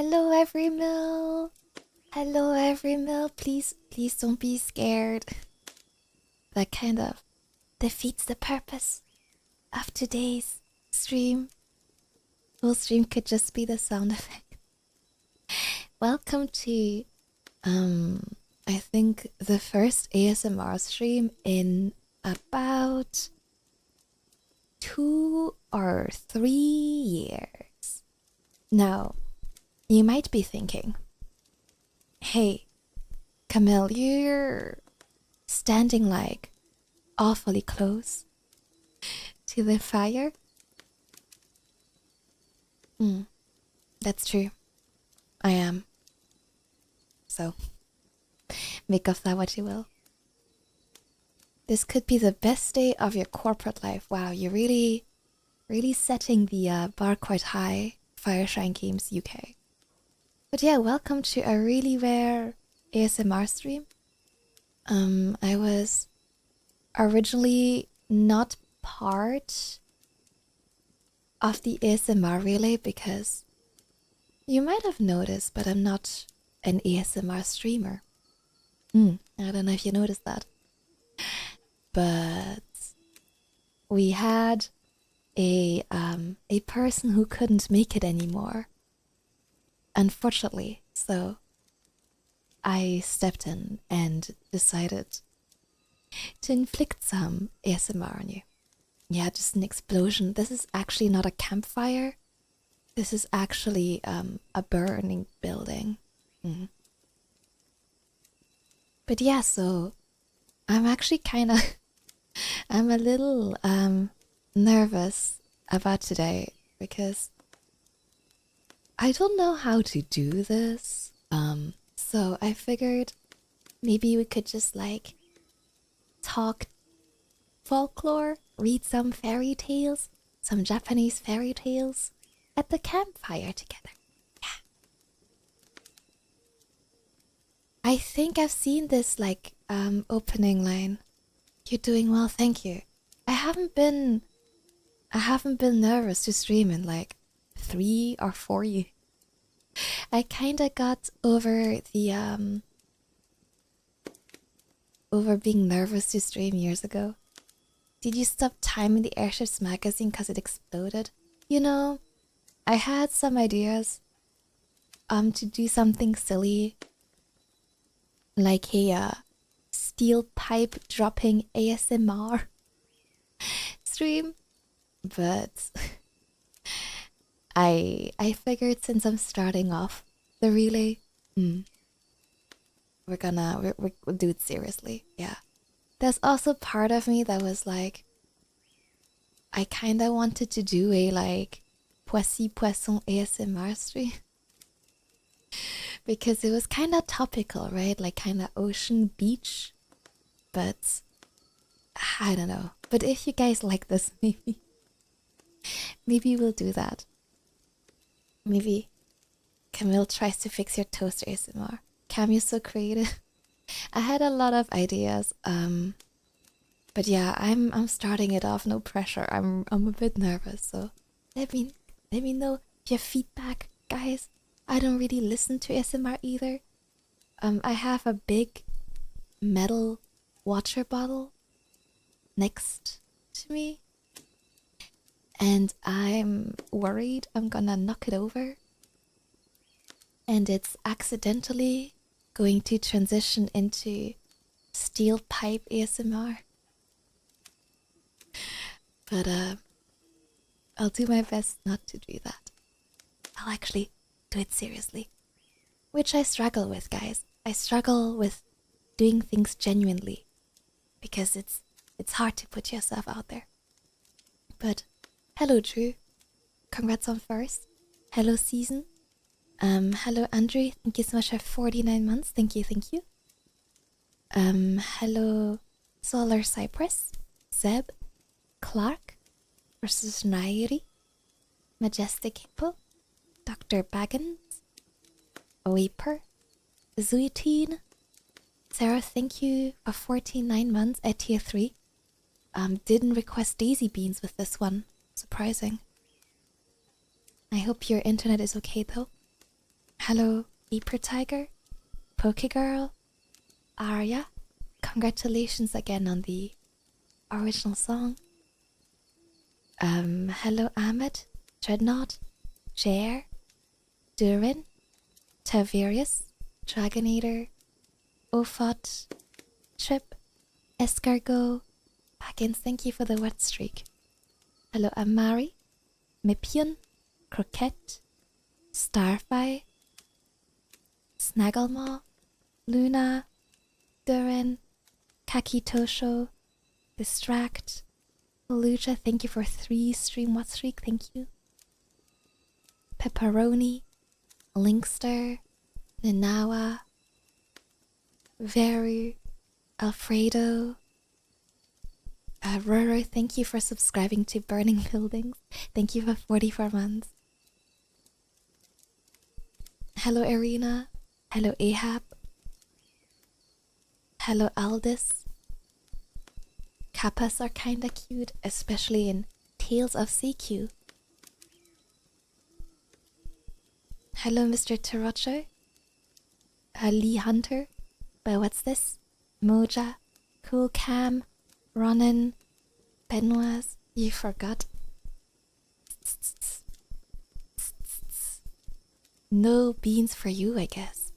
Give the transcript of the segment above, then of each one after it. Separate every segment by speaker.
Speaker 1: Hello, every mill. Hello, every mill. Please don't be scared. That kind of defeats the purpose of today's stream. Full stream could just be the sound effect. Welcome to, I think the first ASMR stream in about 2 or 3 years. Now, you might be thinking, hey, Camille, you're standing like awfully close to the fire. That's true. I am. So, make of that what you will. This could be the best day of your corporate life. Wow, you're really setting the bar quite high, Fireshrine Games UK. But yeah, welcome to a really rare ASMR stream. I was originally not part of the ASMR relay because you might have noticed, but I'm not an ASMR streamer. I don't know if you noticed that. But we had a person who couldn't make it anymore, unfortunately. So I stepped in and decided to inflict some ASMR on you. Yeah, just an explosion. This is actually not a campfire. This is actually a burning building. But yeah, so I'm actually kind of I'm a little nervous about today because I don't know how to do this. So I figured maybe we could just like talk folklore, read some fairy tales, some Japanese fairy tales at the campfire together. Yeah. I think I've seen this like opening line. You're doing well, thank you. I haven't been nervous to stream in like 3 or 4 years. I kinda got over the over being nervous to stream years ago. Did you stop timing the Airships magazine because it exploded? You know, I had some ideas to do something silly, like a steel pipe dropping ASMR stream, but I figured since I'm starting off the relay, we'll do it seriously. Yeah. There's also part of me that was like, I kinda wanted to do a like Poisson ASMR stream. Because it was kinda topical, right? Like kinda ocean beach. But I don't know. But if you guys like this, maybe we'll do that. Maybe Camille tries to fix your toaster ASMR. Cam, you're so creative. I had a lot of ideas. But yeah, I'm starting it off. No pressure. I'm a bit nervous. So let me know if you have feedback, guys. I don't really listen to ASMR either. I have a big metal water bottle next to me, and I'm worried I'm gonna knock it over and it's accidentally going to transition into steel pipe ASMR. But I'll do my best not to do that. I'll actually do it seriously, which I struggle with, guys. I struggle with doing things genuinely because it's hard to put yourself out there. But hello, Drew. Congrats on first. Hello, Season. Hello, Andrew. Thank you so much for 49 months. Thank you. Hello, Solar Cypress, Zeb, Clark versus Nairi, Majestic Hippo, Dr. Baggins, Weeper, Zuiteen, Sarah, thank you for 49 months at tier 3. Didn't request daisy beans with this one. Surprising. I hope your internet is okay though. Hello, Eper Tiger, Pokegirl, Arya. Congratulations again on the original song. Hello, Ahmed, Dreadnought, Jer, Durin, Taverius, Dragonator, Ophot, Trip, Escargot, Baggins, thank you for the wet streak. Hello, Amari, Mipion, Croquette, Starfy, Snagglemaw, Luna, Durin, Kakitosho, Distract, Lucha, thank you for 3 stream what streak, thank you. Pepperoni, Linkster, Nanawa, Veru, Alfredo, Roro, thank you for subscribing to Burning Buildings. Thank you for 44 months. Hello, Arena. Hello, Ahab. Hello, Aldous. Kappas are kinda cute, especially in Tales of CQ. Hello, Mr. Tarocho. Lee Hunter. But what's this? Moja. Cool Cam. Ronan. Benoit. You forgot. No beans for you, I guess.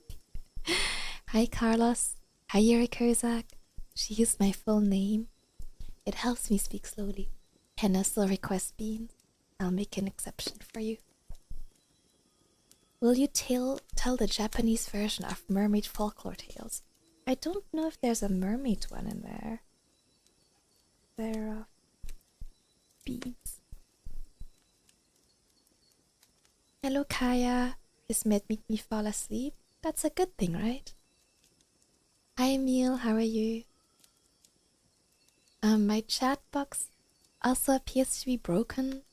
Speaker 1: Hi, Carlos. Hi, Yuri Kurzak. She used my full name. It helps me speak slowly. Can I still request beans? I'll make an exception for you. Will you tell the Japanese version of mermaid folklore tales? I don't know if there's a mermaid one in there. There are beans. Hello, Kaya. This might make me fall asleep. That's a good thing, right? Hi, Emil. How are you? My chat box also appears to be broken,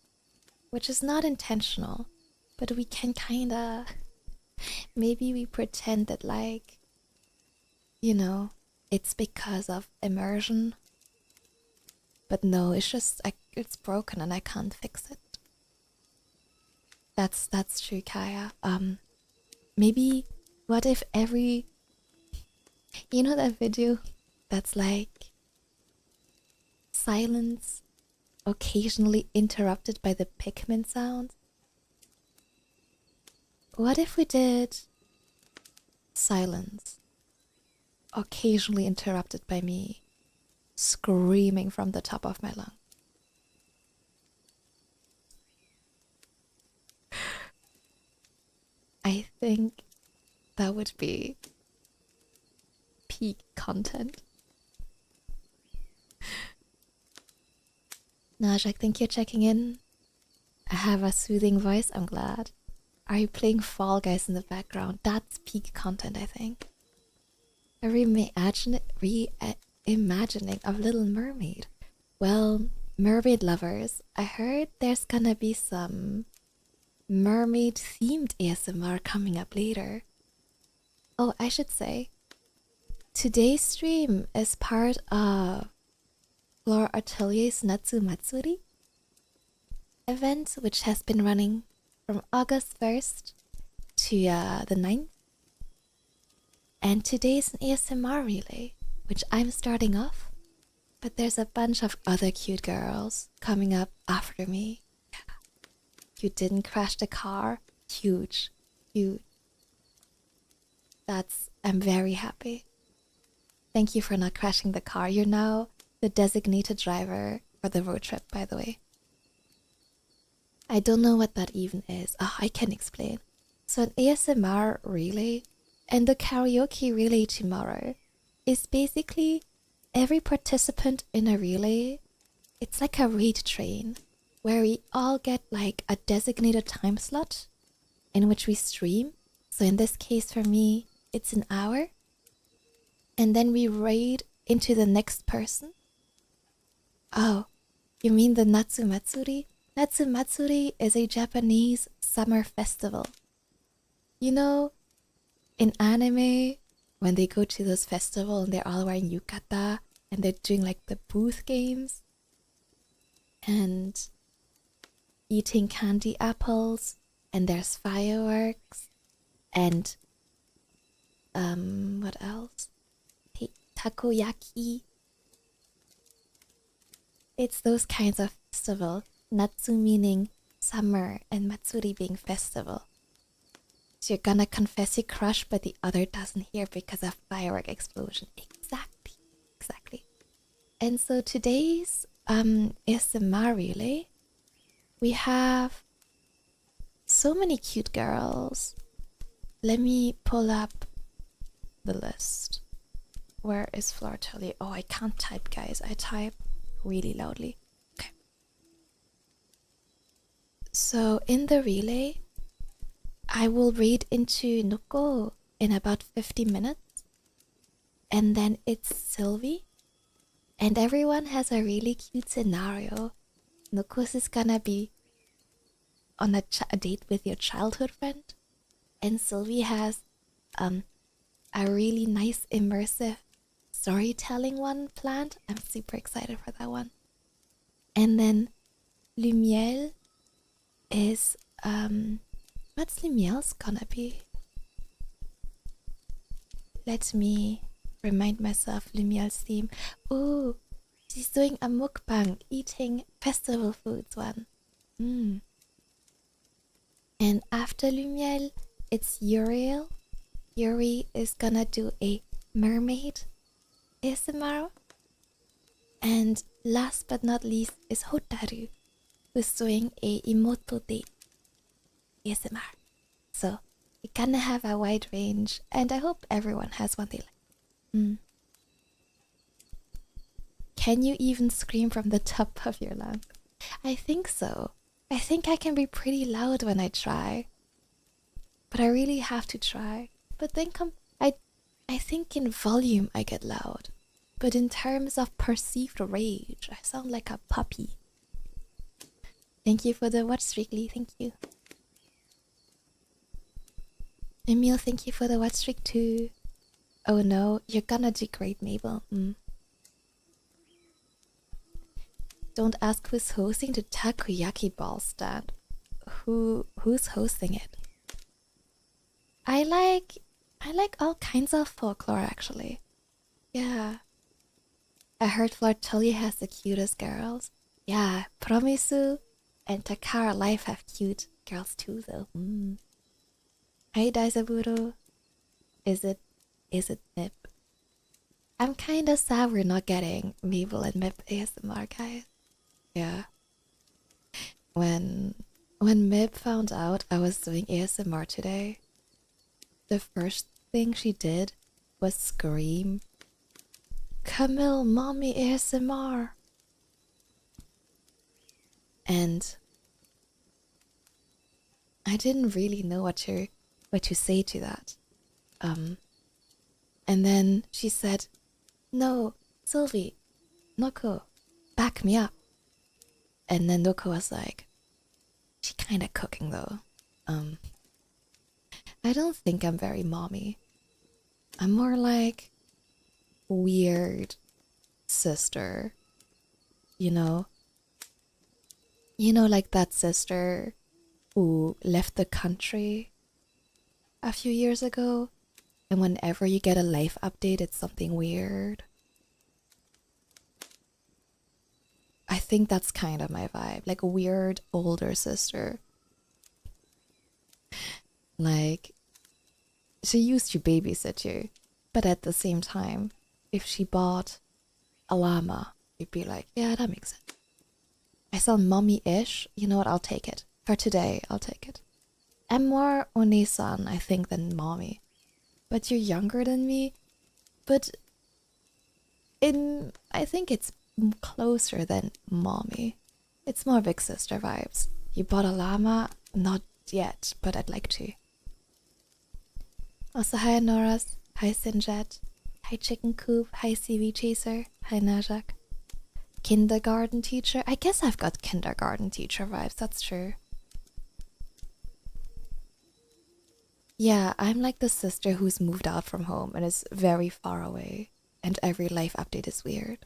Speaker 1: which is not intentional, but we can kinda... Maybe we pretend that, like, you know, it's because of immersion. But no, it's just, it's broken and I can't fix it. That's true, Kaya. Maybe, what if every... You know that video that's like... silence occasionally interrupted by the Pikmin sound? What if we did silence occasionally interrupted by me screaming from the top of my lung? I think that would be peak content. Najak, thank you for checking in. I have a soothing voice, I'm glad. Are you playing Fall Guys in the background? That's peak content, I think. A reimagining of Little Mermaid. Well, mermaid lovers, I heard there's gonna be some mermaid themed ASMR coming up later. Oh, I should say, today's stream is part of florAtelier's Natsumatsuri event, which has been running from August 1st to the 9th. And today's an ASMR relay, which I'm starting off, but there's a bunch of other cute girls coming up after me. Yeah. You didn't crash the car. Huge. Huge. I'm very happy. Thank you for not crashing the car. You're now the designated driver for the road trip, by the way. I don't know what that even is. Oh, I can explain. So an ASMR relay and the karaoke relay tomorrow is basically every participant in a relay. It's like a raid train where we all get like a designated time slot in which we stream. So in this case for me, it's an hour. And then we raid into the next person. Oh, you mean the Natsumatsuri? Natsumatsuri is a Japanese summer festival. You know, in anime, when they go to those festivals and they're all wearing yukata and they're doing like the booth games and eating candy apples and there's fireworks And what else? Takoyaki. It's those kinds of festival. Natsu meaning summer and Matsuri being festival. So you're gonna confess your crush, but the other doesn't hear because of firework explosion. Exactly. And so today's ASMR relay, we have so many cute girls. Let me pull up the list. Where is florAtelier's? Oh, I can't type, guys. I type really loudly. Okay. So in the relay, I will read into Noko in about 50 minutes. And then it's Sylvie. And everyone has a really cute scenario. Noko's is gonna be on a date with your childhood friend. And Sylvie has a really nice immersive storytelling one planned. I'm super excited for that one. And then Lumiel is what's Lumiel's gonna be? Let me remind myself Lumiel's theme. Oh, she's doing a mukbang, eating festival foods one. And after Lumiel, it's Uriel. Yuri is gonna do a mermaid ASMR. And last but not least is Hotaru, who's doing a Imoto date ASMR. So we're gonna have a wide range, and I hope everyone has one they like. Can you even scream from the top of your lungs? I think so. I think I can be pretty loud when I try. But I really have to try. But then I think in volume I get loud. But in terms of perceived rage, I sound like a puppy. Thank you for the watch, Strictly. Thank you. Emil, thank you for the watch streak too. Oh no, you're gonna degrade Mabel. Don't ask who's hosting the takoyaki ball stand. Who's hosting it? I like all kinds of folklore actually. Yeah. I heard florAtelier's has the cutest girls. Yeah, Promisu and Takara Life have cute girls too though. Hey Daisaburo. Is it Mip? I'm kinda sad we're not getting Mabel and Mip ASMR, guys. Yeah. When Mib found out I was doing ASMR today, the first thing she did was scream, Camille, mommy ASMR. And I didn't really know what to say to that. And then she said, no, Sylvie, Noko, back me up. And then Noko was like, she kinda cooking though. I don't think I'm very mommy. I'm more like weird sister. You know, like that sister who left the country a few years ago, and whenever you get a life update, it's something weird. I think that's kind of my vibe, like a weird older sister. Like, she used to babysit you, but at the same time, if she bought a llama, you'd be like, yeah, that makes sense. I sound mommy-ish. You know what? I'll take it. For today, I'll take it. I'm more One-san, I think, than mommy. But you're younger than me. But I think it's closer than mommy. It's more big sister vibes. You bought a llama? Not yet, but I'd like to. Also, hi Noras. Hi Sinjet. Hi Chicken Coop. Hi CV Chaser. Hi Najak. Kindergarten teacher? I guess I've got kindergarten teacher vibes, that's true. Yeah, I'm like the sister who's moved out from home and is very far away, and every life update is weird.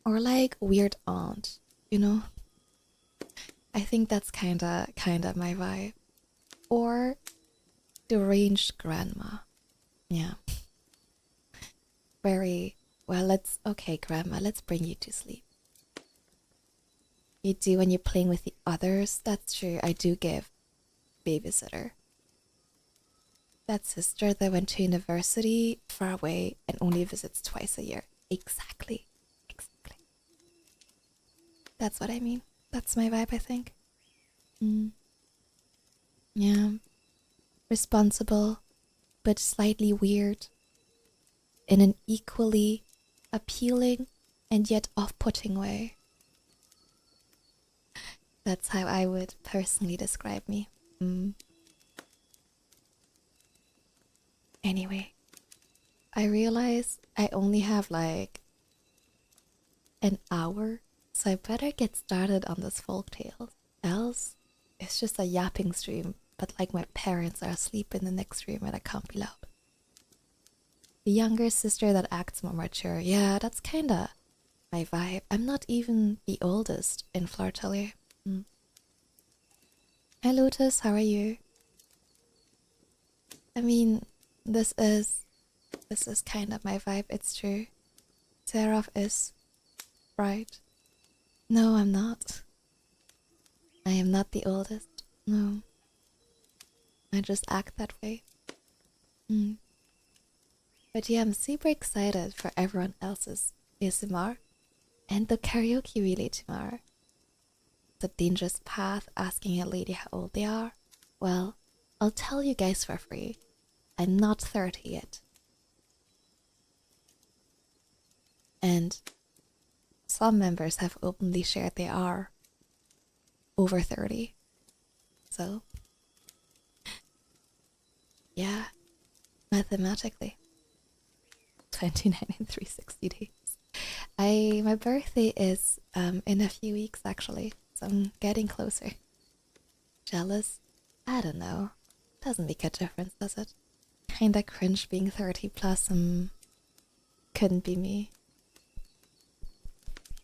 Speaker 1: Or like weird aunt, you know? I think that's kinda my vibe. or deranged grandma. Yeah. Very well. Okay, grandma, let's bring you to sleep. You do when you're playing with the others. That's true. I do give babysitter. That sister that went to university far away and only visits twice a year. Exactly. Exactly. That's what I mean. That's my vibe, I think. Yeah. Responsible, but slightly weird. In an equally appealing and yet off-putting way. That's how I would personally describe me. Anyway, I realize I only have like an hour, so I better get started on this folktale. Else, it's just a yapping stream, but like my parents are asleep in the next room and I can't be loud. The younger sister that acts more mature, yeah, that's kinda my vibe. I'm not even the oldest in florAtelier's. Hi Lotus, how are you? I mean, this is kind of my vibe, it's true. Seraph is right. No, I'm not. I am not the oldest. No. I just act that way. But yeah, I'm super excited for everyone else's ASMR and the karaoke relay tomorrow. The dangerous path asking a lady how old they are. Well, I'll tell you guys for free. I'm not 30 yet. And some members have openly shared they are over 30. So, yeah, mathematically. 29 in 360 days. My birthday is in a few weeks actually, so I'm getting closer. Jealous? I don't know. Doesn't make a difference, does it? Kinda cringe being 30 plus, couldn't be me.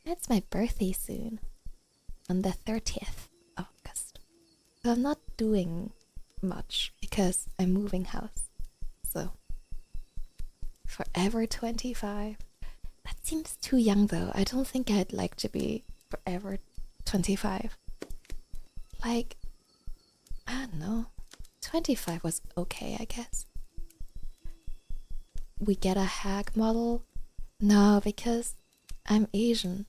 Speaker 1: It's my birthday soon, on the 30th of August. So I'm not doing much because I'm moving house. So, forever 25. That seems too young though. I don't think I'd like to be forever 25. Like, I don't know. 25 was okay, I guess. We get a hag model? No, because I'm Asian.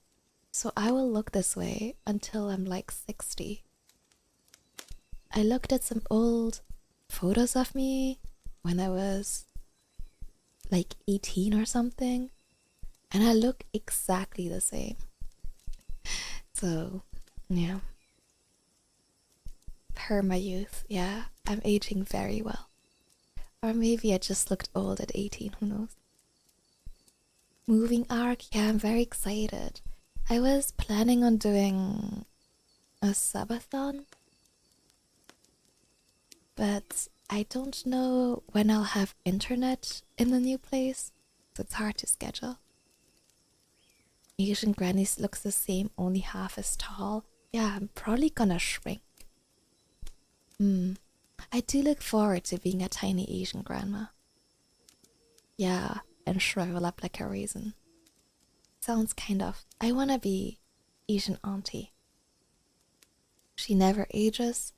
Speaker 1: So I will look this way until I'm like 60. I looked at some old photos of me when I was like 18 or something, and I look exactly the same. So, yeah. Per my youth, yeah, I'm aging very well. Or maybe I just looked old at 18, who knows. Moving arc, yeah, I'm very excited. I was planning on doing a subathon, but I don't know when I'll have internet in the new place, so it's hard to schedule. Asian grannies looks the same, only half as tall. Yeah, I'm probably gonna shrink. I do look forward to being a tiny Asian grandma. Yeah, and shrivel up like a raisin. Sounds kind of... I wanna be Asian auntie. She never ages.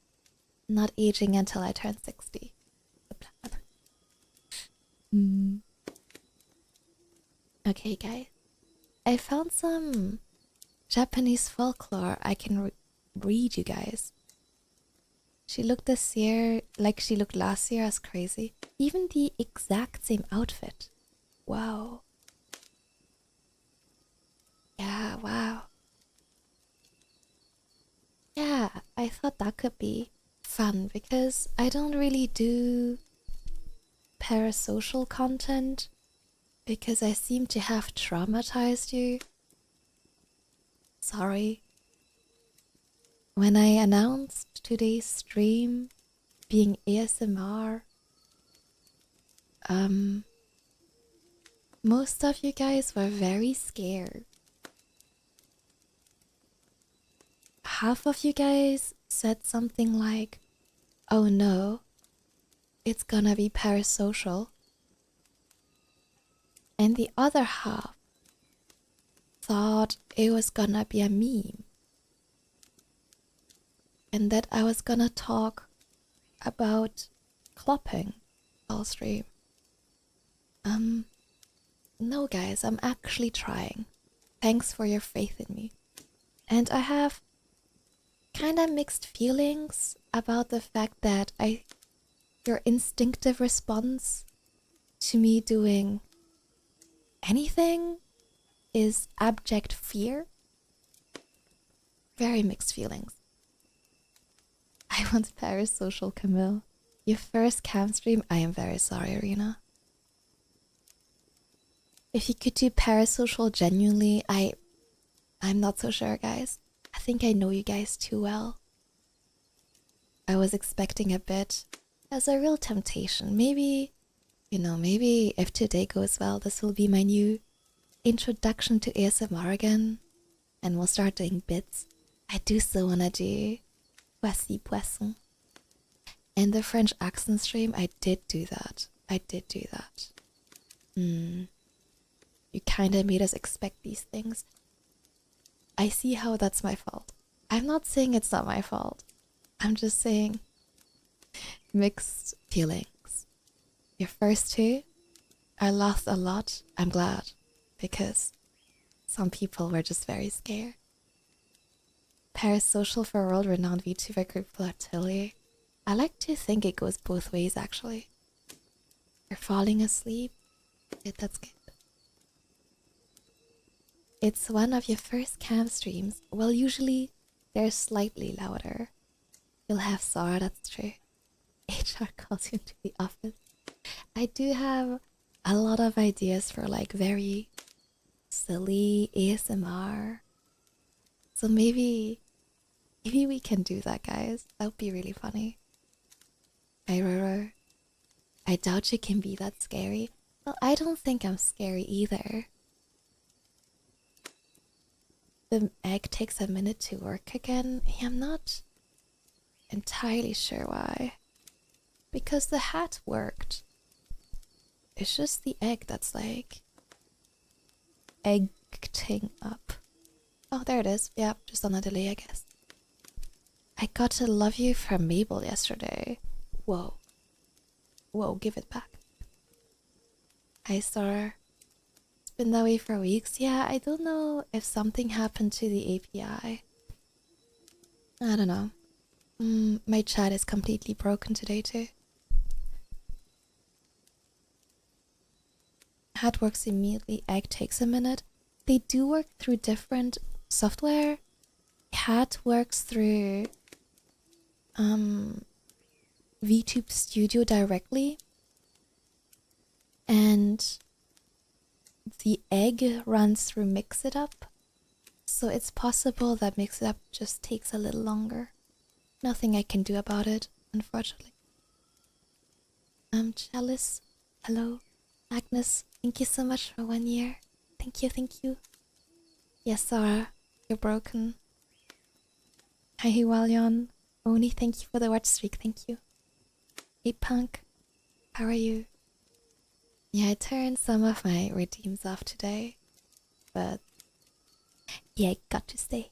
Speaker 1: Not aging until I turn 60. The plan. Okay, guys. I found some Japanese folklore I can read you guys. She looked this year like she looked last year as crazy. Even the exact same outfit. Wow. Yeah, wow. Yeah, I thought that could be fun because I don't really do parasocial content because I seem to have traumatized you. Sorry. When I announced today's stream being ASMR, most of you guys were very scared. Half of you guys said something like, oh no, it's gonna be parasocial. And the other half thought it was gonna be a meme. And that I was gonna talk about clopping all stream. No guys, I'm actually trying. Thanks for your faith in me. And I have kinda mixed feelings about the fact that your instinctive response to me doing anything is abject fear. Very mixed feelings. I want parasocial, Camille. Your first cam stream, I am very sorry, Arena. If you could do parasocial genuinely, I'm not so sure, guys. I think I know you guys too well. I was expecting a bit as a real temptation. Maybe, maybe if today goes well, this will be my new introduction to ASMR again. And we'll start doing bits. I do so wanna do Voici Poisson. And the French accent stream, I did do that. You kinda made us expect these things. I see how that's my fault. I'm not saying it's not my fault. I'm just saying mixed feelings. Your first two, I laughed a lot. I'm glad because some people were just very scared. Parasocial for world-renowned VTuber group florAtelier's. I like to think it goes both ways actually. You're falling asleep. Yeah, that's good. It's one of your first cam streams. Well, usually they're slightly louder. You'll have Sora, that's true. HR calls you into the office. I do have a lot of ideas for like very silly ASMR. So maybe we can do that, guys. That would be really funny. I doubt you can be that scary. Well, I don't think I'm scary either. The egg takes a minute to work again. I'm not entirely sure why. Because the hat worked. It's just the egg that's like egging up. Oh, there it is. Yeah, just on a delay, I guess. I got a love you from Mabel yesterday. Whoa. Whoa, give it back. Hi, Star. It's been that way for weeks. Yeah, I don't know if something happened to the API. I don't know. My chat is completely broken today too. Hat works immediately, egg takes a minute. They do work through different software. Hat works through VTube Studio directly. And the egg runs through Mix It Up. So it's possible that Mix It Up just takes a little longer. Nothing I can do about it, unfortunately. Chalice, hello. Agnes, thank you so much for 1 year. Thank you. Yes, Sarah, you're broken. Hi, Hiwalyon. Oni, thank you for the watch streak, thank you. Hey, Punk, how are you? Yeah, I turned some of my redeems off today, but yeah, I got to stay.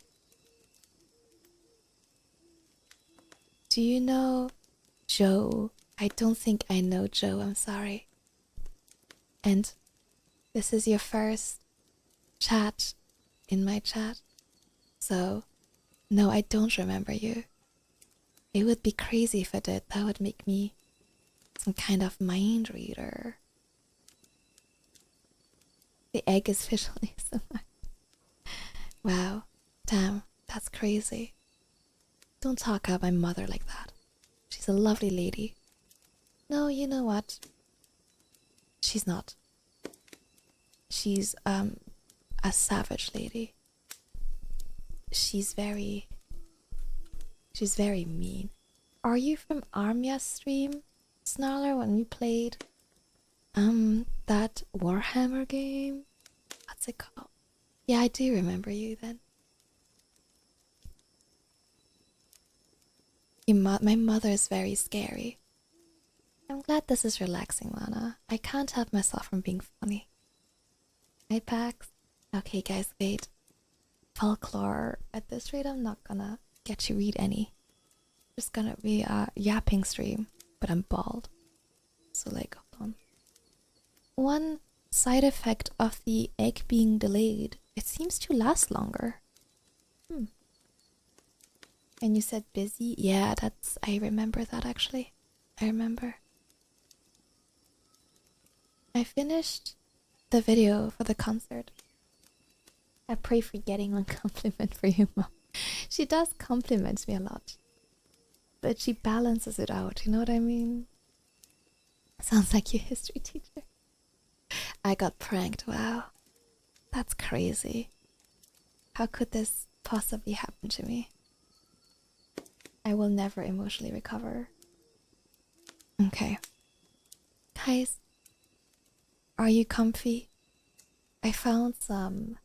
Speaker 1: Do you know Joe? I don't think I know Joe, I'm sorry. And this is your first chat in my chat. So, no, I don't remember you. It would be crazy if I did. That would make me some kind of mind reader. The egg is visually similar. Wow. Damn, that's crazy. Don't talk about my mother like that. She's a lovely lady. No, you know what? She's not. She's a savage lady. She's very mean. Are you from Armia's stream, Snarler, when we played that Warhammer game? What's it called? Yeah, I do remember you then. My mother is very scary. I'm glad this is relaxing, Lana. I can't help myself from being funny. Right, Pax? Okay, guys, wait. Folklore. At this rate, I'm not gonna get you read any. Just gonna be a yapping stream, but I'm bald. So, like, hold on. One side effect of the egg being delayed, it seems to last longer. And you said busy? Yeah, I remember that actually. I remember. I finished the video for the concert. I pray for getting one compliment for you, Mom. She does compliment me a lot. But she balances it out, you know what I mean? Sounds like your history teacher. I got pranked, wow. That's crazy. How could this possibly happen to me? I will never emotionally recover. Okay. Guys, are you comfy? I found some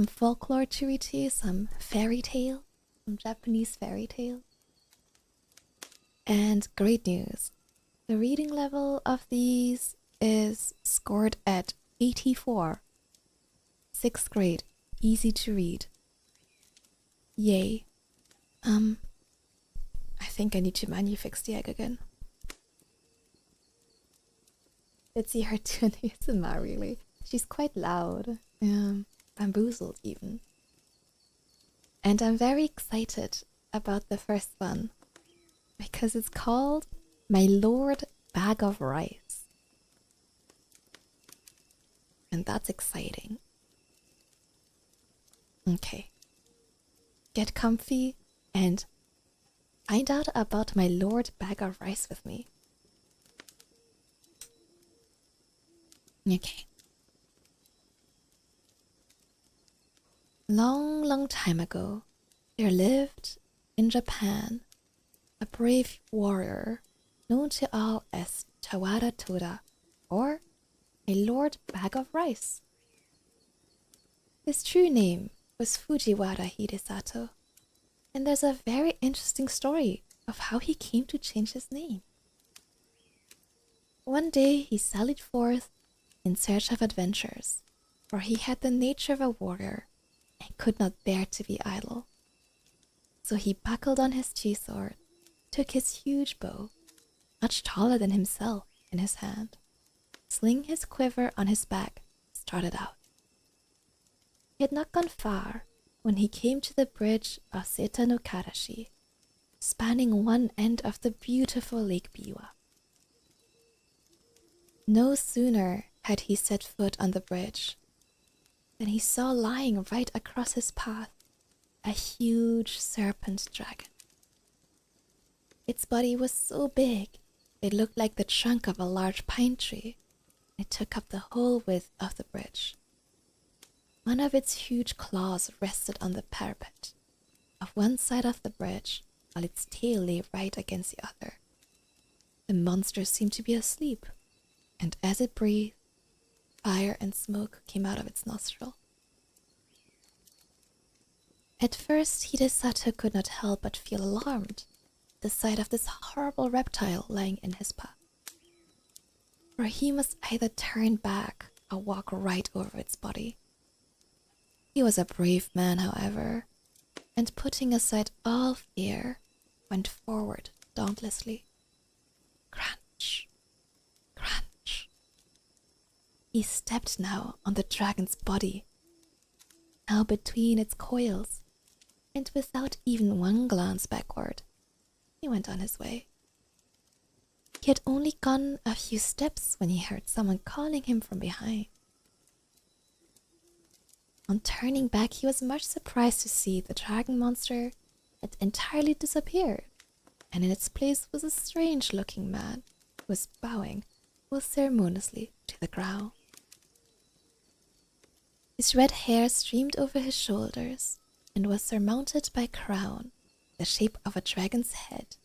Speaker 1: folklore to read to you, some fairy tale, some Japanese fairy tale. And great news. The reading level of these is scored at 84. 6th grade. Easy to read. Yay. I think I need to manually fix the egg again. Let's see her do an ASMR really. She's quite loud. Bamboozled even. And I'm very excited about the first one. Because it's called My Lord Bag of Rice. And that's exciting. Okay. Get comfy and find out about My Lord Bag of Rice with me. Okay. Long, long time ago, there lived in Japan a brave warrior known to all as Tawada Toda, or a Lord Bag of Rice. His true name was Fujiwara Hidesato, and there's a very interesting story of how he came to change his name. One day he sallied forth in search of adventures, for he had the nature of a warrior and could not bear to be idle. So he buckled on his chi-sword, took his huge bow, much taller than himself, in his hand, sling his quiver on his back, started out. He had not gone far when he came to the bridge of Seta no Karashi, spanning one end of the beautiful Lake Biwa. No sooner had he set foot on the bridge than he saw lying right across his path a huge serpent dragon. Its body was so big it looked like the trunk of a large pine tree. It took up the whole width of the bridge. One of its huge claws rested on the parapet of one side of the bridge, while its tail lay right against the other. The monster seemed to be asleep, and as it breathed, fire and smoke came out of its nostril. At first, Hidesato could not help but feel alarmed at the sight of this horrible reptile lying in his path. For he must either turn back or walk right over its body. He was a brave man, however, and putting aside all fear, went forward dauntlessly. Crunch, crunch. He stepped now on the dragon's body, now between its coils, and without even one glance backward, he went on his way. He had only gone a few steps when he heard someone calling him from behind. On turning back, he was much surprised to see the dragon monster had entirely disappeared, and in its place was a strange-looking man who was bowing most ceremoniously to the ground. His red hair streamed over his shoulders and was surmounted by a crown the shape of a dragon's head,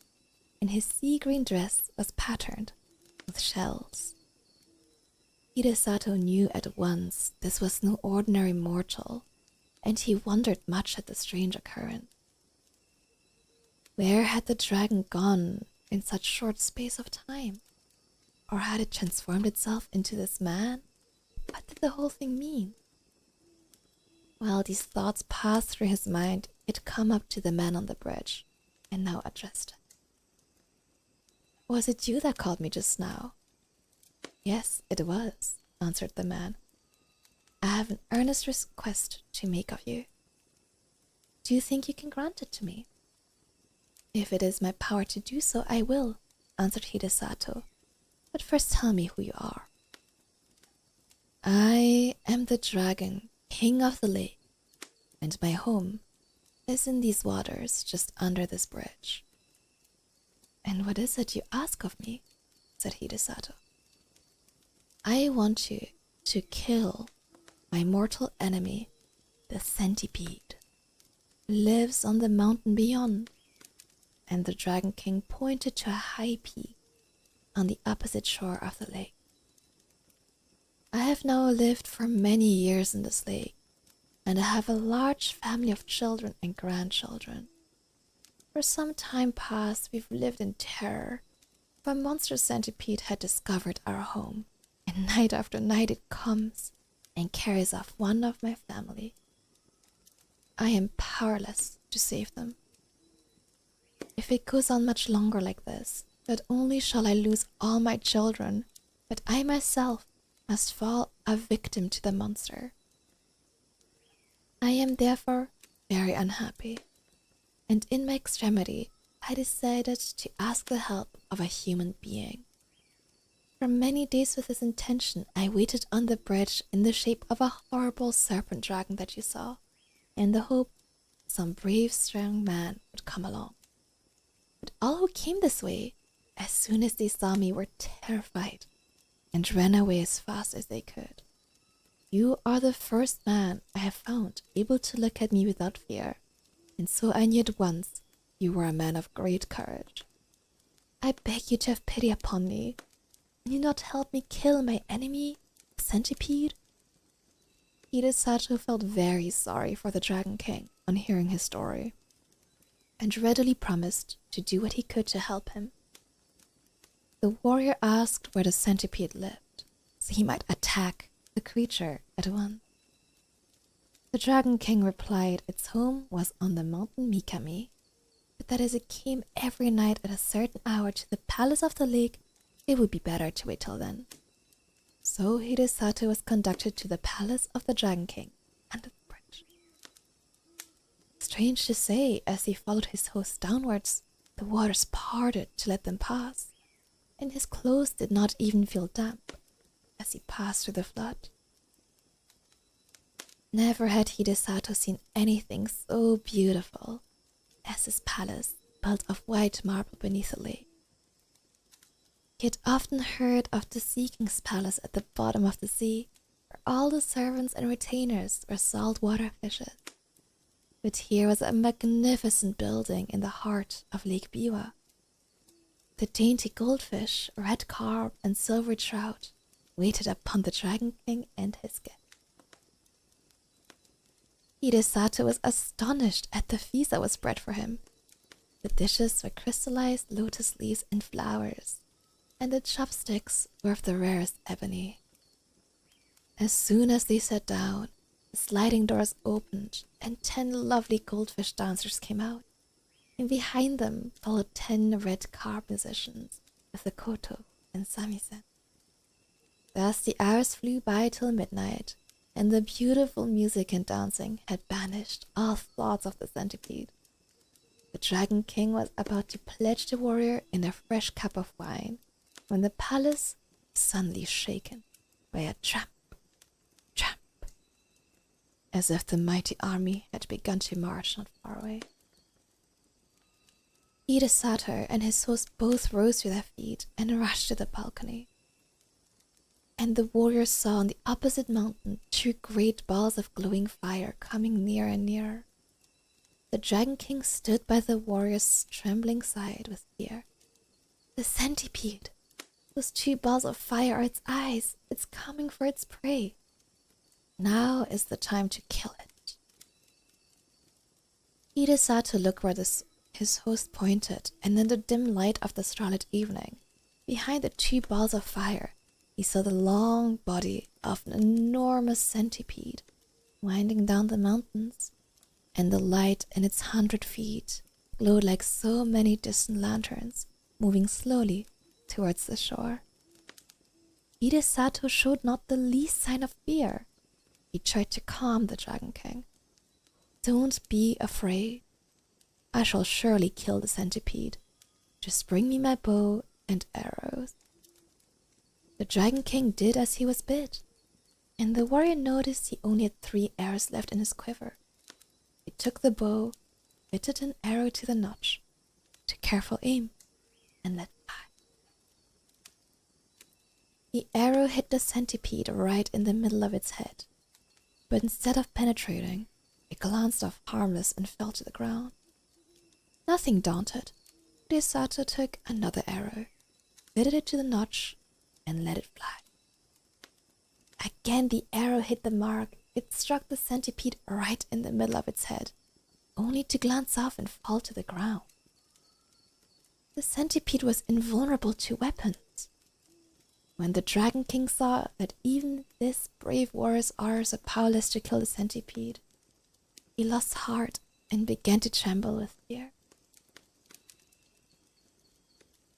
Speaker 1: and his sea-green dress was patterned with shells. Hidesato knew at once this was no ordinary mortal, and he wondered much at the strange occurrence. Where had the dragon gone in such short space of time? Or had it transformed itself into this man? What did the whole thing mean? While these thoughts passed through his mind, it come up to the man on the bridge, and now addressed him. Was it you that called me just now? Yes, it was, answered the man. I have an earnest request to make of you. Do you think you can grant it to me? If it is my power to do so, I will, answered Hidesato. But first tell me who you are. I am the dragon, king of the lake, and my home is in these waters just under this bridge. And what is it you ask of me? Said Hidesato. I want you to kill my mortal enemy, the centipede, who lives on the mountain beyond. And the Dragon King pointed to a high peak on the opposite shore of the lake. I have now lived for many years in this lake, and I have a large family of children and grandchildren. For some time past, we've lived in terror, for a monster centipede had discovered our home, and night after night it comes and carries off one of my family. I am powerless to save them. If it goes on much longer like this, not only shall I lose all my children, but I myself must fall a victim to the monster. I am therefore very unhappy, and in my extremity I decided to ask the help of a human being. For many days with this intention, I waited on the bridge in the shape of a horrible serpent dragon that you saw, in the hope some brave, strong man would come along. But all who came this way, as soon as they saw me, were terrified and ran away as fast as they could. You are the first man I have found able to look at me without fear, and so I knew at once you were a man of great courage. I beg you to have pity upon me. Can you not help me kill my enemy, the centipede? Hidesato felt very sorry for the Dragon King on hearing his story, and readily promised to do what he could to help him. The warrior asked where the centipede lived, so he might attack the creature at once. The Dragon King replied its home was on the mountain Mikami, but that as it came every night at a certain hour to the palace of the lake, it would be better to wait till then. So Hidesato was conducted to the palace of the Dragon King under the bridge. Strange to say, as he followed his host downwards, the waters parted to let them pass, and his clothes did not even feel damp as he passed through the flood. Never had Hidesato seen anything so beautiful as his palace built of white marble beneath the lake. He had often heard of the Sea King's palace at the bottom of the sea, where all the servants and retainers were saltwater fishes. But here was a magnificent building in the heart of Lake Biwa. The dainty goldfish, red carp, and silver trout waited upon the Dragon King and his guests. Hidesato was astonished at the feast that was spread for him. The dishes were crystallized lotus leaves and flowers, and the chopsticks were of the rarest ebony. As soon as they sat down, the sliding doors opened, and 10 lovely goldfish dancers came out, and behind them followed 10 red carp musicians with the koto and samisen. Thus the hours flew by till midnight, and the beautiful music and dancing had banished all thoughts of the centipede. The Dragon King was about to pledge the warrior in a fresh cup of wine, when the palace was suddenly shaken by a tramp, tramp, as if the mighty army had begun to march not far away. Hidesato and his host both rose to their feet and rushed to the balcony. And the warriors saw on the opposite mountain 2 great balls of glowing fire coming nearer and nearer. The Dragon King stood by the warrior's trembling side with fear. The centipede! Those 2 balls of fire are its eyes. It's coming for its prey. Now is the time to kill it. Hidesato looked where the His host pointed, and in the dim light of the starlit evening, behind the two balls of fire, he saw the long body of an enormous centipede winding down the mountains, and the light in its 100 feet glowed like so many distant lanterns moving slowly towards the shore. Hidesato showed not the least sign of fear. He tried to calm the Dragon King. "Don't be afraid. I shall surely kill the centipede. Just bring me my bow and arrows." The Dragon King did as he was bid, and the warrior noticed he only had 3 arrows left in his quiver. He took the bow, fitted an arrow to the notch, took careful aim, and let fly. The arrow hit the centipede right in the middle of its head, but instead of penetrating, it glanced off harmless and fell to the ground. Nothing daunted, Hidesato took another arrow, fitted it to the notch, and let it fly. Again the arrow hit the mark. It struck the centipede right in the middle of its head, only to glance off and fall to the ground. The centipede was invulnerable to weapons. When the Dragon King saw that even this brave warrior's arrows are powerless to kill the centipede, he lost heart and began to tremble with fear.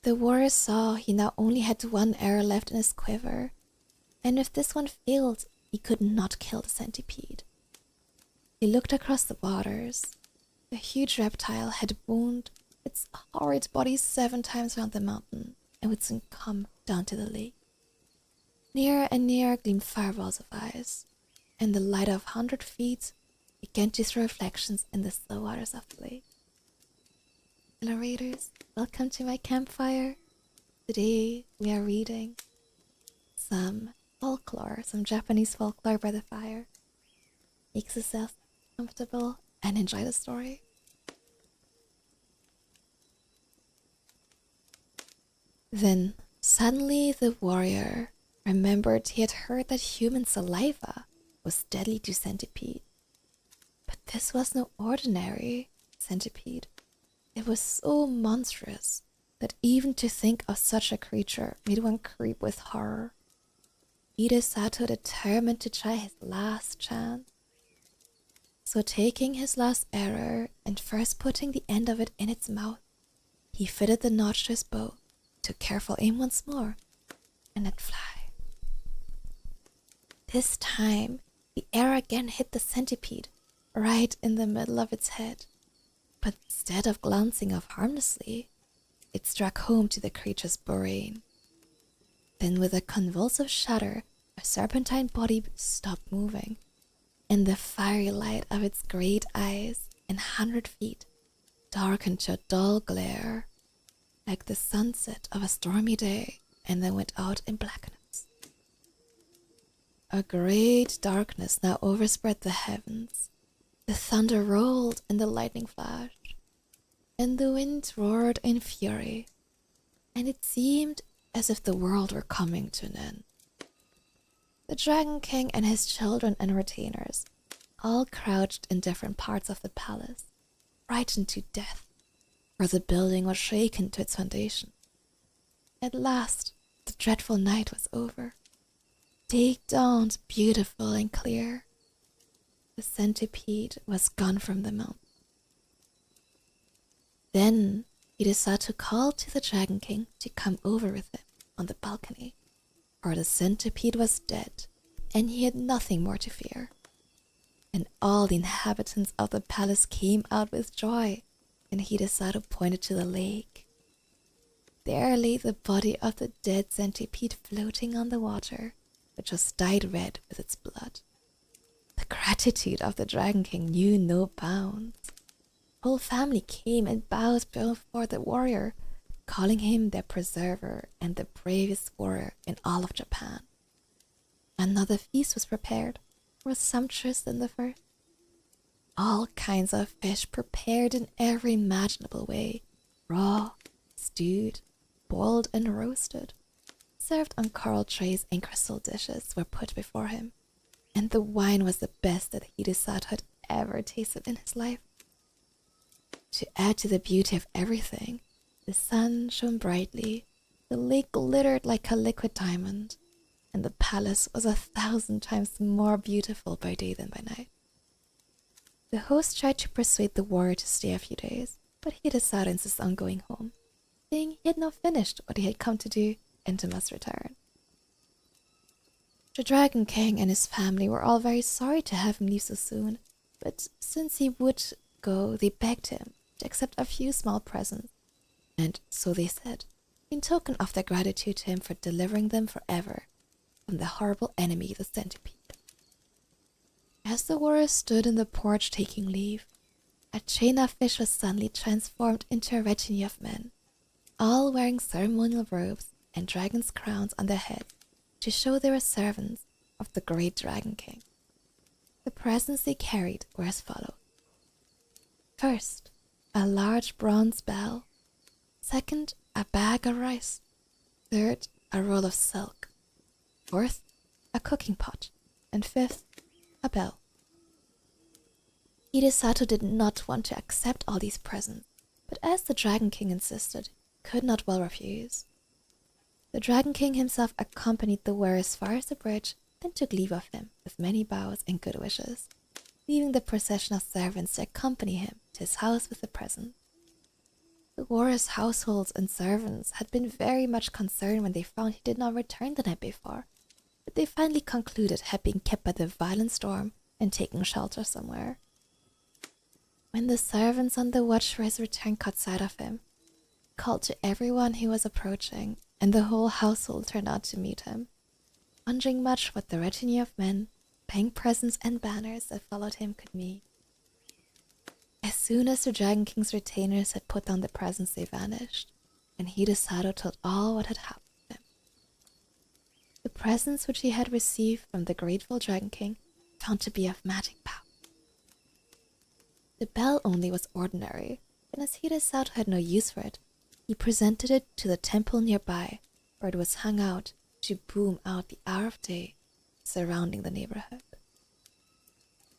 Speaker 1: The warrior saw he now only had 1 arrow left in his quiver, and if this one failed, he could not kill the centipede. He looked across the waters. The huge reptile had wound its horrid body 7 times around the mountain and would soon come down to the lake. Nearer and nearer gleamed fireballs of ice, and the light of 100 feet began to throw reflections in the still waters of the lake. Hello readers, welcome to my campfire. Today we are reading some folklore, some Japanese folklore by the fire. Make yourself comfortable and enjoy the story. Then suddenly the warrior remembered he had heard that human saliva was deadly to centipede. But this was no ordinary centipede. It was so monstrous that even to think of such a creature made one creep with horror. Hidesato determined to try his last chance. So taking his last arrow and first putting the end of it in its mouth, he fitted the notch to his bow, took careful aim once more, and let fly. This time, the arrow again hit the centipede right in the middle of its head. But instead of glancing off harmlessly, it struck home to the creature's brain. Then with a convulsive shudder, a serpentine body stopped moving, and the fiery light of its great eyes in 100 feet darkened to a dull glare, like the sunset of a stormy day, and then went out in blackness. A great darkness now overspread the heavens. The thunder rolled and the lightning flashed, and the wind roared in fury, and it seemed as if the world were coming to an end. The Dragon King and his children and retainers all crouched in different parts of the palace, frightened to death, for the building was shaken to its foundation. At last, the dreadful night was over. Day dawned beautiful and clear. The centipede was gone from the mountain. Then Hidesato called to the Dragon King to come over with him on the balcony, for the centipede was dead, and he had nothing more to fear. And all the inhabitants of the palace came out with joy, and Hidesato pointed to the lake. There lay the body of the dead centipede floating on the water, which was dyed red with its blood. The gratitude of the Dragon King knew no bounds. The whole family came and bowed before the warrior, calling him their preserver and the bravest warrior in all of Japan. Another feast was prepared, more sumptuous than the first. All kinds of fish prepared in every imaginable way, raw, stewed, boiled and roasted, served on coral trays and crystal dishes were put before him. And the wine was the best that Hidesato had ever tasted in his life. To add to the beauty of everything, the sun shone brightly, the lake glittered like a liquid diamond, and the palace was 1,000 times more beautiful by day than by night. The host tried to persuade the warrior to stay a few days, but he decided insist on going home, saying he had not finished what he had come to do and must return. The Dragon King and his family were all very sorry to have him leave so soon, but since he would go, they begged him to accept a few small presents, and so they said, in token of their gratitude to him for delivering them forever from the horrible enemy, the centipede. As the warrior stood in the porch taking leave, a chain of fish was suddenly transformed into a retinue of men, all wearing ceremonial robes and dragon's crowns on their heads to show they were servants of the great Dragon King. The presents they carried were as follows. First, a large bronze bell. Second, a bag of rice. Third, a roll of silk. Fourth, a cooking pot. And fifth, a bell. Hidesato did not want to accept all these presents, but as the Dragon King insisted, could not well refuse. The Dragon King himself accompanied the warrior as far as the bridge, then took leave of him with many bows and good wishes, leaving the procession of servants to accompany him to his house with the present. The warrior's households and servants had been very much concerned when they found he did not return the night before, but they finally concluded had been kept by the violent storm and taken shelter somewhere. When the servants on the watch for his return caught sight of him, he called to everyone he was approaching, and the whole household turned out to meet him, wondering much what the retinue of men, bearing presents and banners that followed him could mean. As soon as the Dragon King's retainers had put down the presents, they vanished, and Hidesato told all what had happened to him. The presents which he had received from the grateful Dragon King found to be of magic power. The bell only was ordinary, and as Hidesato had no use for it, he presented it to the temple nearby, where it was hung out to boom out the hour of day surrounding the neighborhood.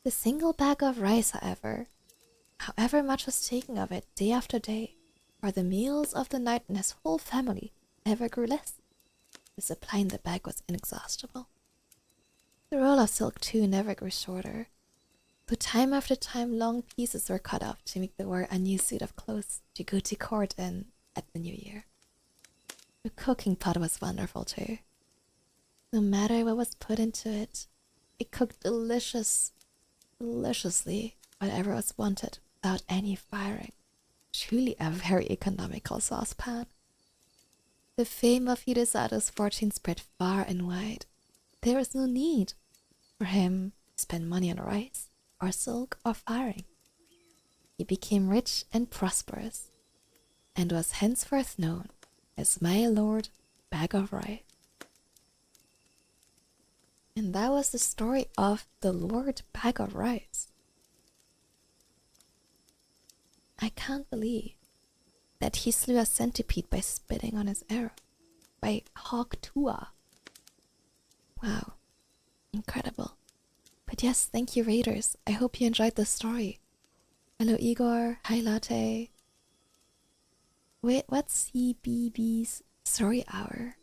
Speaker 1: The single bag of rice, however much was taken of it day after day, for the meals of the night and his whole family never grew less. The supply in the bag was inexhaustible. The roll of silk, too, never grew shorter, though time after time long pieces were cut off to make the warrior a new suit of clothes to go to court in at the new year. The cooking pot was wonderful, too. No matter what was put into it, it cooked deliciously whatever was wanted without any firing. Truly a very economical saucepan. The fame of Hidesato's fortune spread far and wide. There was no need for him to spend money on rice, or silk, or firing. He became rich and prosperous, and was henceforth known as my Lord Bag of Rice. And that was the story of the Lord Bag of Rice. I can't believe that he slew a centipede by spitting on his arrow, by Hawk Tua. Wow, incredible. But yes, thank you, Raiders. I hope you enjoyed the story. Hello, Igor. Hi, Latte. Wait, what's CBB's story hour?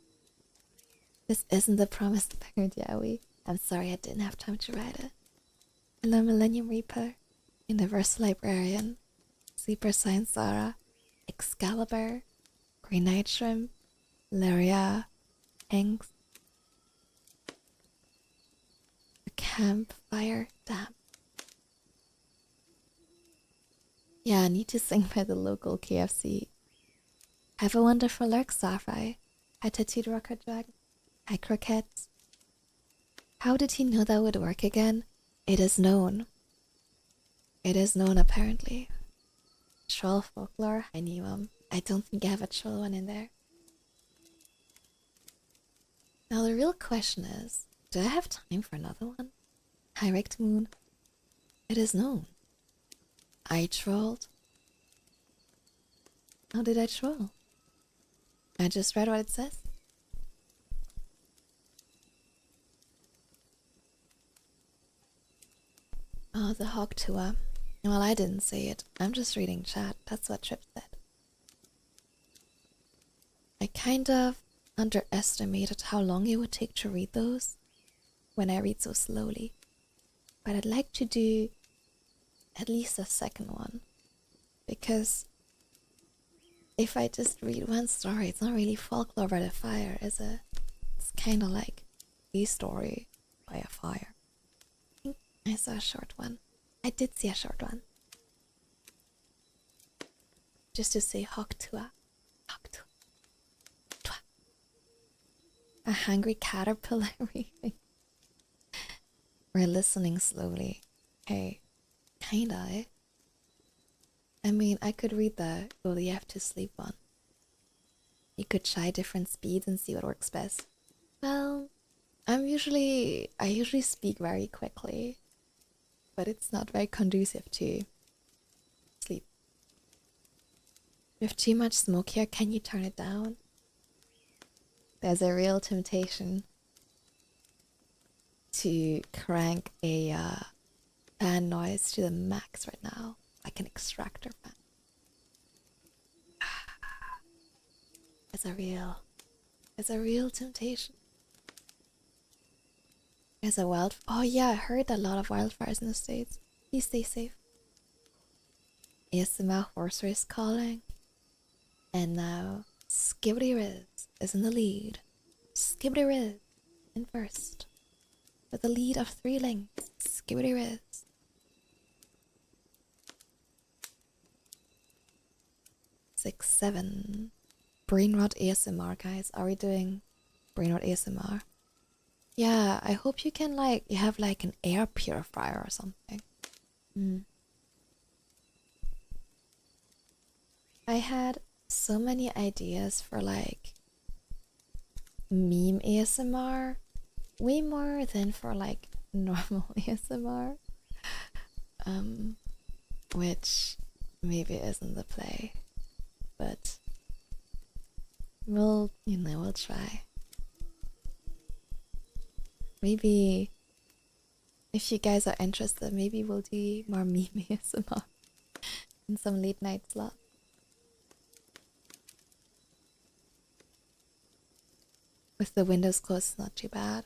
Speaker 1: This isn't the promised third yaoi. I'm sorry I didn't have time to write it. Hello, Millennium Reaper, Universal Librarian, Sleeper Science Zara, Excalibur, Green Night Shrimp, Lyria, Hanks, the Campfire Dam. Yeah, I need to sing by the local KFC. Have a wonderful lurk, Starfry. Hi, Tattooed Rocker Dragon. Hi, Croquettes. How did he know that would work again? It is known. It is known, apparently. Troll folklore, I knew him. I don't think I have a troll one in there. Now the real question is, do I have time for another one? Hi, Wrecked Moon. It is known. I trolled. How did I troll? I just read what it says. Oh, the Hawk Tua. Well, I didn't say it. I'm just reading chat. That's what Trip said. I kind of underestimated how long it would take to read those when I read so slowly. But I'd like to do at least a second one. Because if I just read one story, it's not really folklore by the fire, is it? It's kind of like a story by a fire. I think I saw a short one. I did see a short one. Just to say Hoktua. Hoktua. Twa. A hungry caterpillar reading. We're listening slowly. Hey, kinda, eh? I mean, I could read the go the F to sleep one. You could try different speeds and see what works best. Well, I usually speak very quickly, but it's not very conducive to sleep. With too much smoke here, can you turn it down? There's a real temptation to crank a fan noise to the max right now, like an extractor fan. It's a real temptation. There's a oh yeah, I heard a lot of wildfires in the States. Please stay safe. ASMR horse race calling. And now Skibbity Riz is in the lead. Skibbity Riz in first. With a lead of 3 lengths. Skibbity Riz. 6, 7. Brainrot ASMR, guys. Are we doing Brainrot ASMR? Yeah, I hope you can you have an air purifier or something. I had so many ideas for meme ASMR. Way more than for normal ASMR. Which maybe isn't the play. But we'll try. Maybe if you guys are interested, maybe we'll do more meme ASMR in some late night slot. With the windows closed, it's not too bad.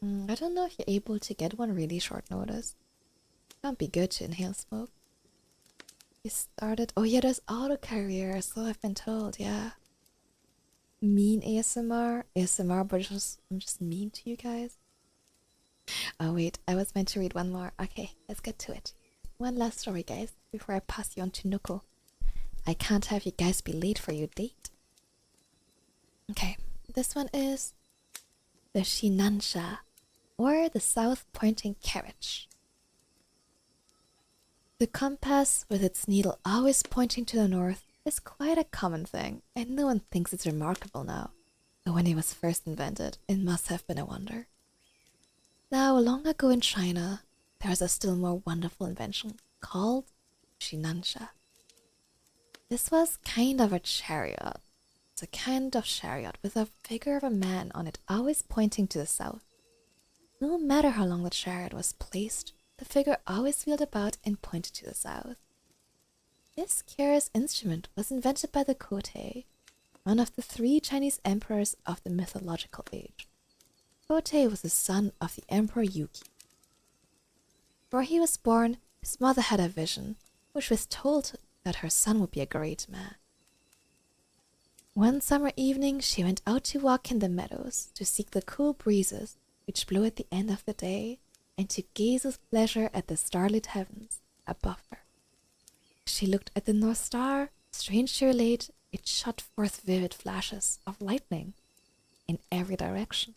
Speaker 1: I don't know if you're able to get one really short notice. Can't be good to inhale smoke. You started. Oh yeah, there's auto carrier, so I've been told. Yeah. Mean ASMR, but I'm just mean to you guys. Oh wait, I was meant to read one more. Okay, let's get to it. One last story, guys, before I pass you on to Nuko. I can't have you guys be late for your date. Okay, this one is the Shinansha, or the South Pointing Carriage. The compass, with its needle always pointing to the north, is quite a common thing, and no one thinks it's remarkable now. But when it was first invented, it must have been a wonder. Now, long ago in China, there was a still more wonderful invention called Shinansha. This was kind of a chariot. It's a kind of chariot with a figure of a man on it always pointing to the south. No matter how long the chariot was placed, the figure always wheeled about and pointed to the south. This curious instrument was invented by the Kotei, one of the 3 Chinese emperors of the mythological age. Kotei was the son of the Emperor Yuki. Before he was born, his mother had a vision, which was told that her son would be a great man. One summer evening, she went out to walk in the meadows to seek the cool breezes which blew at the end of the day, and to gaze with pleasure at the starlit heavens above her. She looked at the North Star. Strange to relate, it shot forth vivid flashes of lightning in every direction.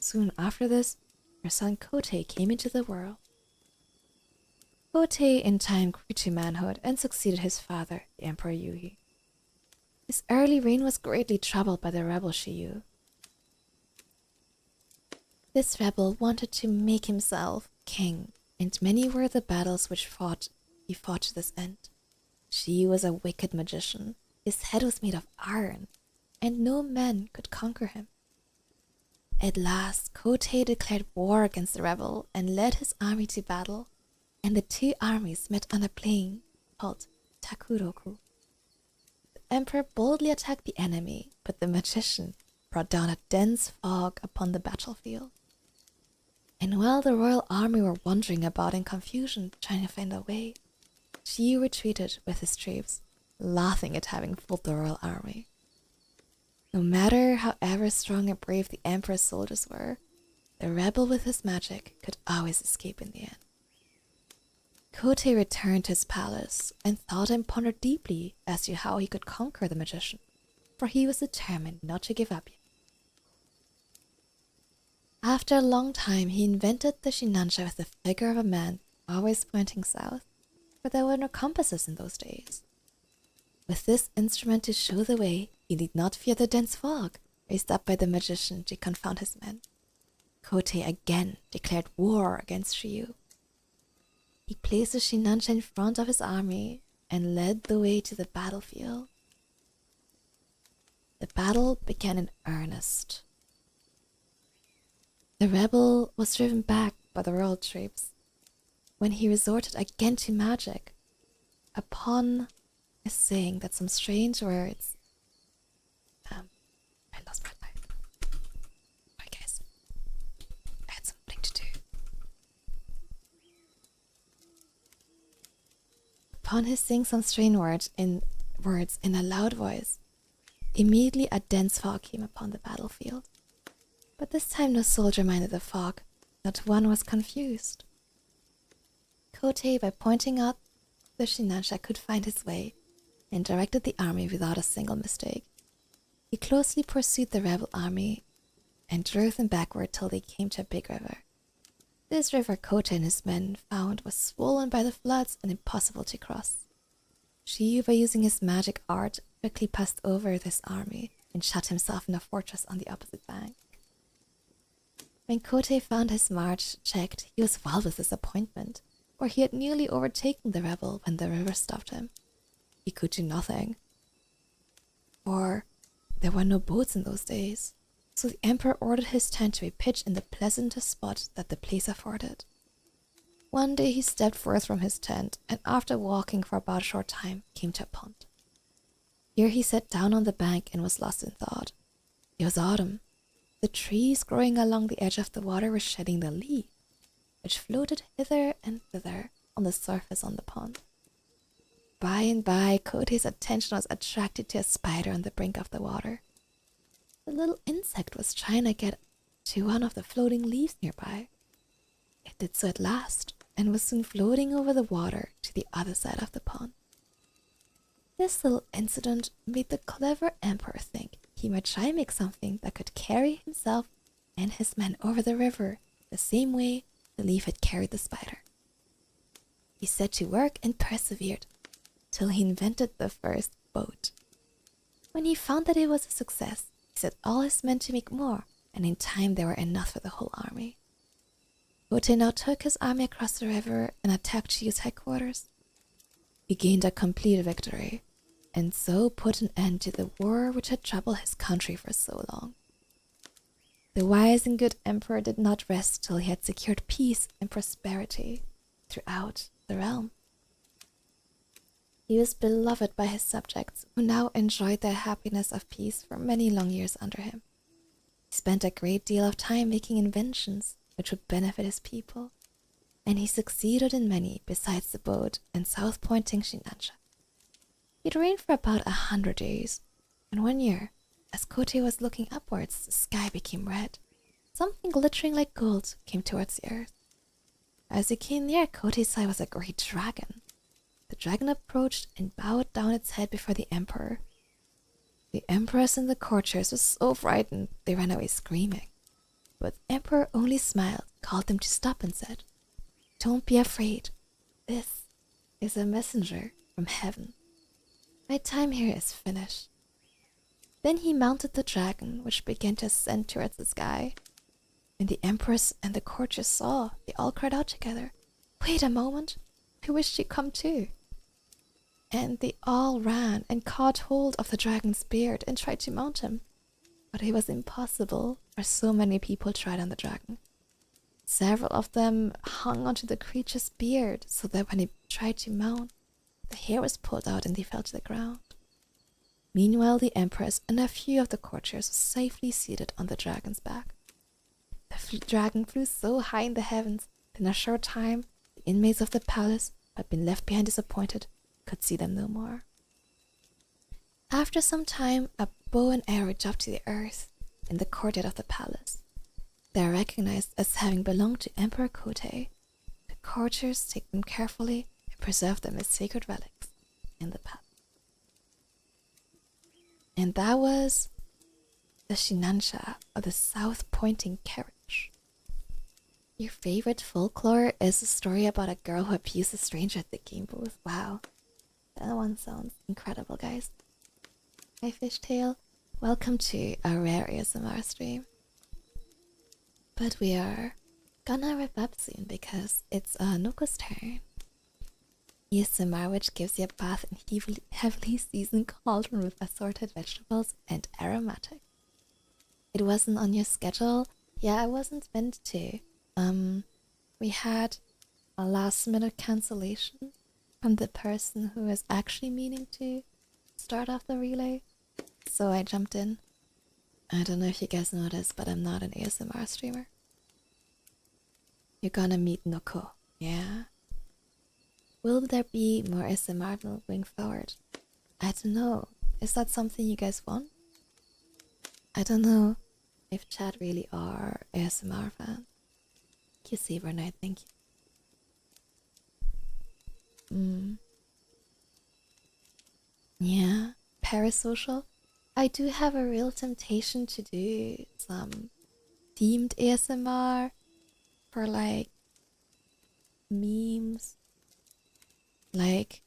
Speaker 1: Soon after this, her son Kotei came into the world. Kotei in time grew to manhood and succeeded his father, the Emperor Yuhi. His early reign was greatly troubled by the rebel Shiyu. This rebel wanted to make himself king, and many were the battles which he fought to this end. Shiyu was a wicked magician. His head was made of iron, and no man could conquer him. At last, Kotei declared war against the rebel and led his army to battle, and the two armies met on a plain called Takuroku. The emperor boldly attacked the enemy, but the magician brought down a dense fog upon the battlefield. And while the royal army were wandering about in confusion, trying to find a way, Shiyu retreated with his troops, laughing at having fooled the royal army. No matter however strong and brave the emperor's soldiers were, the rebel with his magic could always escape in the end. Kotei returned to his palace and thought and pondered deeply as to how he could conquer the magician, for he was determined not to give up yet. After a long time, he invented the shinansha with the figure of a man always pointing south, for there were no compasses in those days. With this instrument to show the way, he need not fear the dense fog raised up by the magician to confound his men. Kotei again declared war against Shiyu. He placed the shinansha in front of his army and led the way to the battlefield. The battle began in earnest. The rebel was driven back by the royal troops when he resorted again to magic upon a saying that some strange words. I lost my mind. Sorry guys, I had something to do. Upon his saying some strange words in a loud voice, immediately a dense fog came upon the battlefield. But this time no soldier minded the fog, not one was confused. Kotei, by pointing out the shinansha, could find his way and directed the army without a single mistake. He closely pursued the rebel army and drove them backward till they came to a big river. This river Kotei and his men found was swollen by the floods and impossible to cross. Shiyu, by using his magic art, quickly passed over this army and shut himself in a fortress on the opposite bank. When Kotei found his march checked, he was filled with disappointment, for he had nearly overtaken the rebel when the river stopped him. He could do nothing, for there were no boats in those days, so the emperor ordered his tent to be pitched in the pleasantest spot that the place afforded. One day he stepped forth from his tent, and after walking for about a short time, came to a pond. Here he sat down on the bank and was lost in thought. It was autumn. The trees growing along the edge of the water were shedding their leaves, which floated hither and thither on the surface on the pond. By and by, Kotei's attention was attracted to a spider on the brink of the water. The little insect was trying to get to one of the floating leaves nearby. It did so at last, and was soon floating over the water to the other side of the pond. This little incident made the clever emperor think he might try and make something that could carry himself and his men over the river the same way the leaf had carried the spider. He set to work and persevered till he invented the first boat. When he found that it was a success, he set all his men to make more, and in time there were enough for the whole army. Kotei now took his army across the river and attacked Shiyu's headquarters. He gained a complete victory, and so put an end to the war which had troubled his country for so long. The wise and good emperor did not rest till he had secured peace and prosperity throughout the realm. He was beloved by his subjects, who now enjoyed the happiness of peace for many long years under him. He spent a great deal of time making inventions which would benefit his people, and he succeeded in many besides the boat and south-pointing shinansha. It rained for about 100 days, and one year, as Kotei was looking upwards, the sky became red. Something glittering like gold came towards the earth. As it came near, Kotei saw it was a great dragon. The dragon approached and bowed down its head before the emperor. The empress and the courtiers were so frightened they ran away screaming. But the emperor only smiled, called them to stop, and said, "Don't be afraid. This is a messenger from heaven. My time here is finished." Then he mounted the dragon, which began to ascend towards the sky. When the empress and the courtiers saw, they all cried out together, "Wait a moment, I wish to come too." And they all ran and caught hold of the dragon's beard and tried to mount him. But it was impossible, for so many people tried on the dragon. Several of them hung onto the creature's beard so that when he tried to mount, the hair was pulled out and they fell to the ground. Meanwhile, the Empress and a few of the courtiers were safely seated on the dragon's back. The dragon flew so high in the heavens that in a short time, the inmates of the palace, who had been left behind disappointed, could see them no more. After some time, a bow and arrow dropped to the earth in the courtyard of the palace. They are recognized as having belonged to Emperor Kotei. The courtiers take them carefully and preserve them as sacred relics in the palace. And that was the Shinansha, or the south-pointing carriage. Your favorite folklore is a story about a girl who abused a stranger at the game booth. Wow, that one sounds incredible, guys. Hi Fishtail, welcome to a rare ASMR stream. But we are gonna wrap up soon because it's Noko's turn. ASMR, which gives you a bath in heavily seasoned cauldron with assorted vegetables and aromatic. It wasn't on your schedule. Yeah, I wasn't meant to. We had a last-minute cancellation from the person who was actually meaning to start off the relay, so I jumped in. I don't know if you guys noticed, but I'm not an ASMR streamer. You're gonna meet Noko, yeah? Will there be more ASMR going forward? I don't know. Is that something you guys want? I don't know if chat really are ASMR fans. Thank you, Saber Knight, thank you. Yeah, parasocial. I do have a real temptation to do some themed ASMR for like memes, like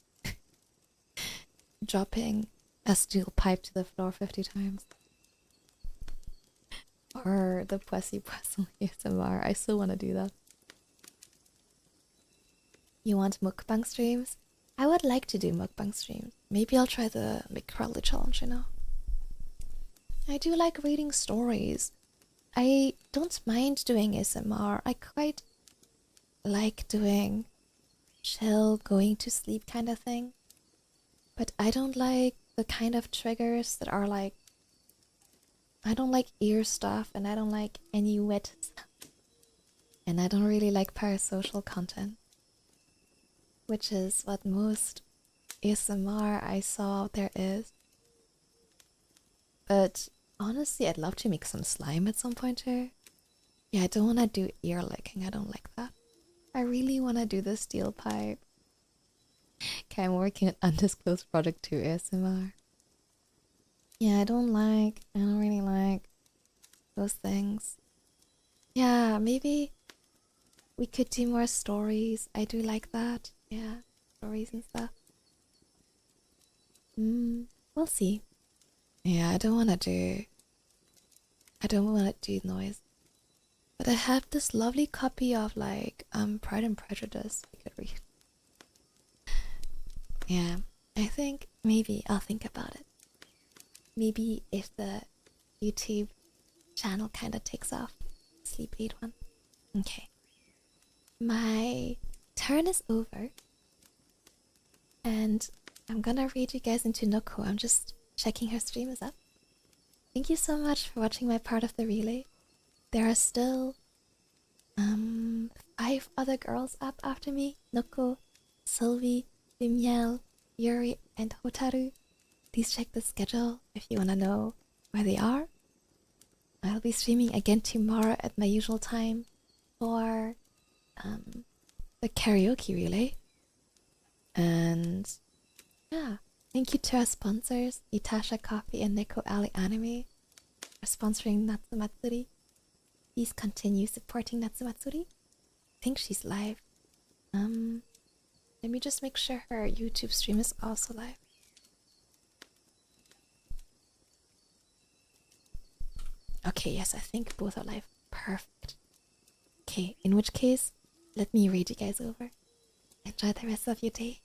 Speaker 1: dropping a steel pipe to the floor 50 times, or the Pussy Puzzle ASMR. I still want to do that. You want mukbang streams? I would like to do mukbang streams. Maybe I'll try the McCrawley challenge, you know. I do like reading stories. I don't mind doing ASMR. I quite like doing chill, going to sleep kind of thing. But I don't like the kind of triggers that are like... I don't like ear stuff, and I don't like any wet stuff. And I don't really like parasocial content, which is what most ASMR I saw out there is. But honestly, I'd love to make some slime at some point too. Yeah, I don't want to do ear licking. I don't like that. I really want to do the steel pipe. Okay, I'm working on Undisclosed Project 2 ASMR. Yeah, I don't really like those things. Yeah, maybe we could do more stories. I do like that. Yeah, stories and stuff. We'll see. Yeah, I don't want to do noise. But I have this lovely copy of like Pride and Prejudice we could read. Yeah, I think maybe I'll think about it. Maybe if the YouTube channel kind of takes off. Sleep 8 one. Okay. My turn is over. And I'm gonna read you guys into Noko. I'm just checking her stream is up. Thank you so much for watching my part of the relay. There are still 5 other girls up after me. Noko, Sylvie, Bimiel, Yuri, and Hotaru. Please check the schedule if you want to know where they are. I'll be streaming again tomorrow at my usual time for the karaoke relay. And yeah, thank you to our sponsors, Itasha Coffee and Neko Ali Anime, for sponsoring Natsumatsuri. Please continue supporting Natsumatsuri. I think she's live. Let me just make sure her YouTube stream is also live. Okay, yes, I think both are live. Perfect. Okay, in which case, let me read you guys over. Enjoy the rest of your day.